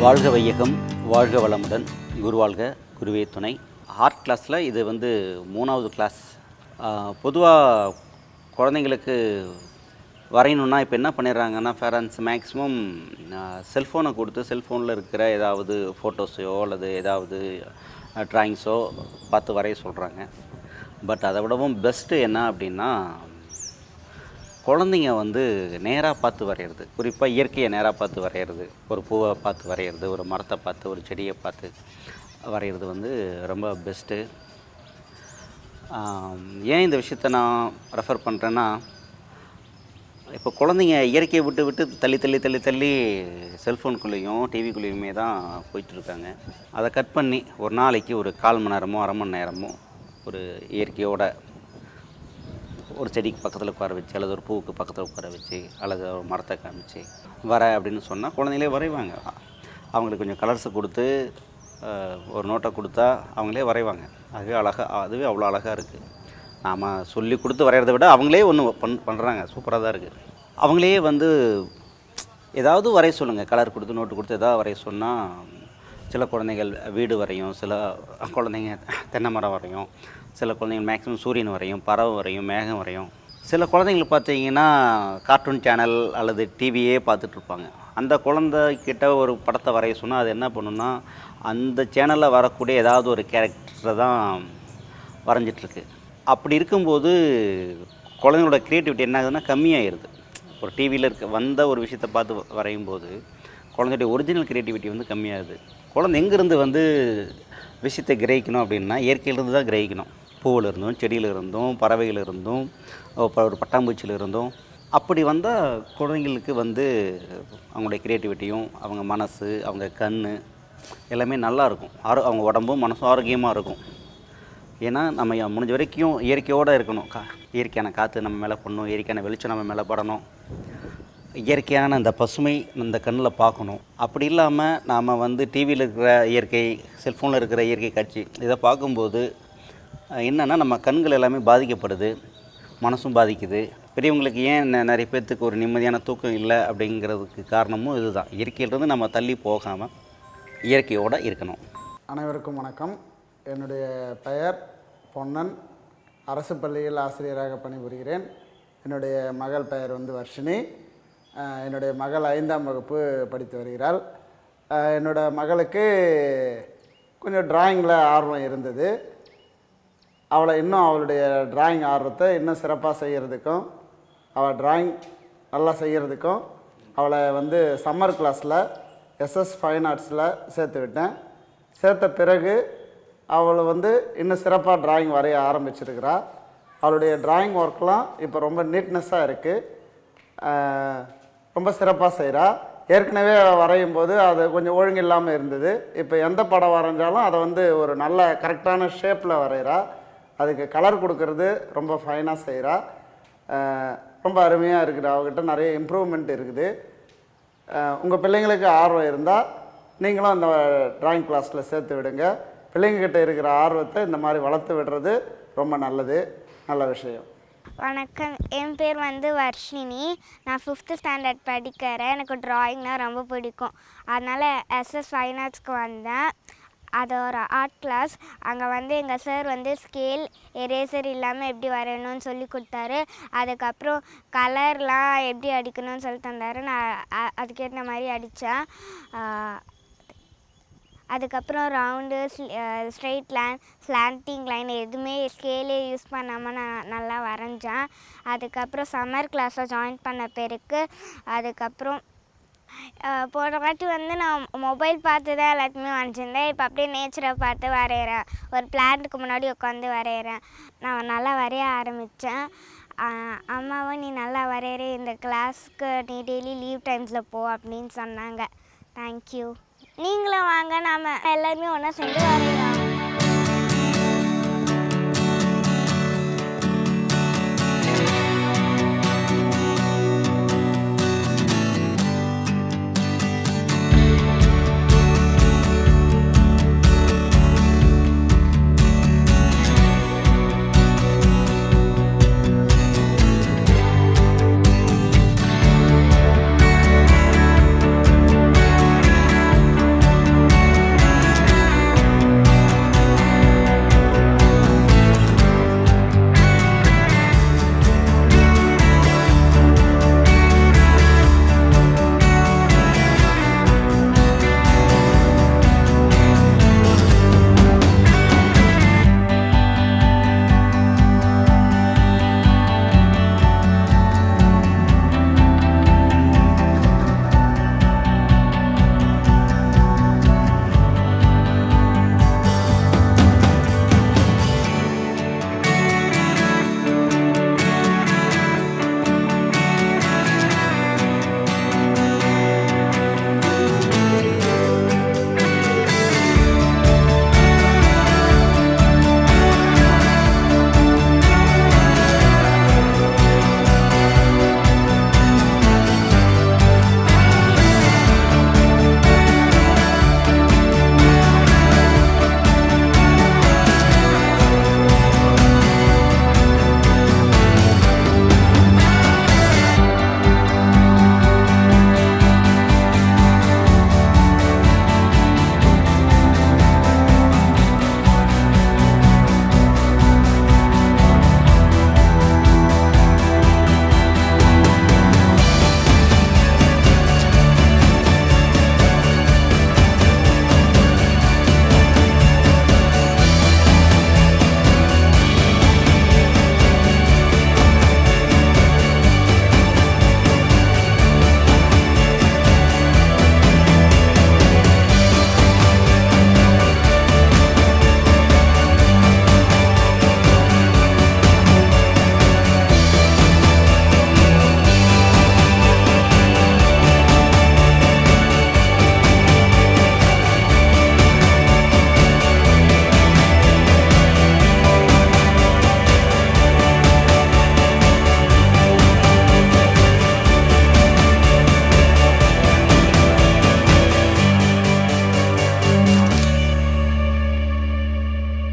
வாழ்க வையகம், வாழ்க வளமுடன், குருவாழ்க, குருவே துணை. ஆர்ட் கிளாஸில் இது வந்து 3வது கிளாஸ். பொதுவாக குழந்தைங்களுக்கு வரையணுன்னா இப்போ என்ன பண்ணிடுறாங்கன்னா பேரண்ட்ஸ் மேக்ஸிமம் செல்ஃபோனை கொடுத்து செல்ஃபோனில் இருக்கிற ஏதாவது ஃபோட்டோஸையோ அல்லது ஏதாவது ட்ராயிங்ஸோ பார்த்து வரைய சொல்கிறாங்க. பட் அதை விடவும் பெஸ்ட்டு என்ன அப்படின்னா குழந்தைங்க வந்து நேராக பார்த்து வரைகிறது, குறிப்பாக இயற்கையை நேராக பார்த்து வரைகிறது, ஒரு பூவை பார்த்து வரைகிறது, ஒரு மரத்தை பார்த்து, ஒரு செடியை பார்த்து வரைகிறது வந்து ரொம்ப பெஸ்ட்டு. ஏன் இந்த விஷயத்தை நான் ரெஃபர் பண்ணுறேன்னா, இப்போ குழந்தைங்க இயற்கையை விட்டு விட்டு தள்ளி தள்ளி தள்ளி தள்ளி செல்ஃபோனுக்குள்ளேயும் டிவிக்குள்ளேயுமே தான் போயிட்டுருக்காங்க. அதை கட் பண்ணி ஒரு நாளைக்கு ஒரு 1/4 மணி நேரமோ அரை மணி நேரமோ ஒரு இயற்கையோட ஒரு செடிக்கு பக்கத்தில் உட்கார வச்சு, அல்லது ஒரு பூவுக்கு பக்கத்தில் உட்கார வச்சு, அல்லது ஒரு மரத்தை காமிச்சு வர அப்படின்னு சொன்னால் குழந்தைங்களே வரைவாங்க. அவங்களுக்கு கொஞ்சம் கலர்ஸை கொடுத்து ஒரு நோட்டை கொடுத்தா அவங்களே வரைவாங்க. அதுவே அவ்வளோ அழகாக இருக்குது. நாம் சொல்லி கொடுத்து வரைகிறத விட அவங்களே ஒன்று பண்ணுறாங்க, சூப்பராக தான் இருக்குது. அவங்களே வந்து ஏதாவது வரைய சொல்லுங்கள், கலர் கொடுத்து நோட்டு கொடுத்து ஏதாவது வரைய சொன்னால் சில குழந்தைகள் வீடு வரையும், சில குழந்தைங்க தென்னை மரம் வரையும், சில குழந்தைங்க மேக்ஸிமம் சூரியன் வரையும், பறவை வரையும், மேகம் வரையும். சில குழந்தைங்களுக்கு பார்த்தீங்கன்னா கார்ட்டூன் சேனல் அல்லது டிவியே பார்த்துட்ருப்பாங்க. அந்த குழந்தைக்கிட்ட ஒரு படத்தை வரைய சொன்னால் அது என்ன பண்ணுன்னா அந்த சேனலில் வரக்கூடிய ஏதாவது ஒரு கேரக்டரை தான் வரைஞ்சிட்ருக்கு. அப்படி இருக்கும்போது குழந்தைங்களோட க்ரியேட்டிவிட்டி என்ன ஆகுதுன்னா கம்மியாகிடுது. ஒரு டிவியில் வந்த ஒரு விஷயத்தை பார்த்து வரையும்போது குழந்தையுடைய ஒரிஜினல் க்ரியேட்டிவிட்டி வந்து கம்மியாகுது. குழந்தை எங்கேருந்து வந்து விஷயத்தை கிரகிக்கணும் அப்படின்னா இயற்கையிலிருந்து தான் கிரகிக்கணும். பூவில் இருந்தும், செடியில் இருந்தும், பறவைகள் இருந்தும், ஒரு பட்டாம்பூச்சியில் இருந்தும். அப்படி வந்தால் குழந்தைங்களுக்கு வந்து அவங்களுடைய க்ரியேட்டிவிட்டியும், அவங்க மனசு, அவங்க கண் எல்லாமே நல்லாயிருக்கும். அவங்க உடம்பும் மனசும் ஆரோக்கியமாக இருக்கும். ஏன்னா நம்ம முடிஞ்ச வரைக்கும் இயற்கையோடு இருக்கணும். இயற்கையான காற்று நம்ம மேலே படணும், இயற்கையான வெளிச்சம் நம்ம மேலே படணும், இயற்கையான அந்த பசுமை இந்த கண்ணில் பார்க்கணும். அப்படி இல்லாமல் நாம் வந்து டிவியில் இருக்கிற இயற்கை, செல்ஃபோனில் இருக்கிற இயற்கை காட்சி இதை பார்க்கும்போது என்னென்னா நம்ம கண்கள் எல்லாமே பாதிக்கப்படுது, மனசும் பாதிக்குது. பெரியவங்களுக்கு ஏன் நிறைய பேர்த்துக்கு ஒரு நிம்மதியான தூக்கம் இல்லை அப்படிங்கிறதுக்கு காரணமும் இதுதான். இயற்கையிலிருந்து நம்ம தள்ளி போகாமல் இயற்கையோடு இருக்கணும். அனைவருக்கும் வணக்கம். என்னுடைய பெயர் பொன்னன். அரசு பள்ளியில் ஆசிரியராக பணிபுரிகிறேன். என்னுடைய மகள் பெயர் வந்து வர்ஷினி. என்னுடைய மகள் 5ஆம் வகுப்பு படித்து வருகிறாள். என்னோடய மகளுக்கு கொஞ்சம் டிராயிங்கில் ஆர்வம் இருந்தது. அவளை இன்னும் அவளுடைய டிராயிங் ஆர்வத்தை இன்னும் சிறப்பாக செய்கிறதுக்கும், அவள் டிராயிங் நல்லா செய்கிறதுக்கும் அவளை வந்து சம்மர் கிளாஸில் எஸ்எஸ் ஃபைன் ஆர்ட்ஸில் சேர்த்து விட்டேன். சேர்த்த பிறகு அவளை வந்து இன்னும் சிறப்பாக டிராயிங் வரைய ஆரம்பிச்சிருக்கிறா. அவளுடைய டிராயிங் ஒர்க்லாம் இப்போ ரொம்ப நீட்னஸாக இருக்குது, ரொம்ப சிறப்பாக செய்கிறா. ஏற்கனவே வரையும் போது அது கொஞ்சம் ஒழுங்கு இல்லாமல் இருந்தது. இப்போ எந்த படம் வரைஞ்சாலும் அதை வந்து ஒரு நல்ல கரெக்டான ஷேப்பில் வரைகிறா. அதுக்கு கலர் கொடுக்கறது ரொம்ப ஃபைனாக செய்கிறா. ரொம்ப அருமையாக இருக்குது. அவகிட்ட நிறைய இம்ப்ரூவ்மெண்ட் இருக்குது. உங்கள் பிள்ளைங்களுக்கு ஆர்வம் இருந்தால் நீங்களும் அந்த டிராயிங் கிளாஸில் சேர்த்து விடுங்க. பிள்ளைங்கக்கிட்ட இருக்கிற ஆர்வத்தை இந்த மாதிரி வளர்த்து விடுறது ரொம்ப நல்லது, நல்ல விஷயம். வணக்கம், என் பேர் வந்து வர்ஷினி. நான் 5th ஸ்டாண்டர்ட் படிக்கிறேன். எனக்கு ட்ராயிங்னால் ரொம்ப பிடிக்கும். அதனால் எஸ்எஸ் ஃபைன் ஆர்ட்ஸ்க்கு வந்தேன். அது ஒரு ஆர்ட் கிளாஸ். அங்கே வந்து எங்கள் சார் வந்து ஸ்கேல், எரேசர் இல்லாமல் எப்படி வரையணும்னு சொல்லி கொடுத்தாரு. அதுக்கப்புறம் கலர்லாம் எப்படி அடிக்கணும்னு சொல்லி தந்தார். நான் அதுக்கேற்ற மாதிரி அடித்தேன். அதுக்கப்புறம் round, straight line, slanting line எதுவுமே ஸ்கேலே யூஸ் பண்ணாமல் நான் நல்லா வரைஞ்சேன். அதுக்கப்புறம் சம்மர் கிளாஸை ஜாயின் பண்ண பிறகு அதுக்கப்புறம் போன வாட்டி வந்து நான் மொபைல் பார்த்து தான் எல்லாத்தையுமே வரைஞ்சிருந்தேன். இப்போ அப்படியே நேச்சரை பார்த்து வரைகிறேன். ஒரு பிளான்ட்டுக்கு முன்னாடி உட்காந்து வரைகிறேன். நான் நல்லா வரைய ஆரம்பித்தேன். அம்மாவும் நீ நல்லா வரைகிற, இந்த கிளாஸ்க்கு நீ டெய்லி லீவ் டைம்ஸில் போ அப்படின்னு சொன்னாங்க. தேங்க்யூ. நீங்களும் வாங்க, நாம் எல்லாருமே ஒன்றா சேர்ந்து வரையலாம்.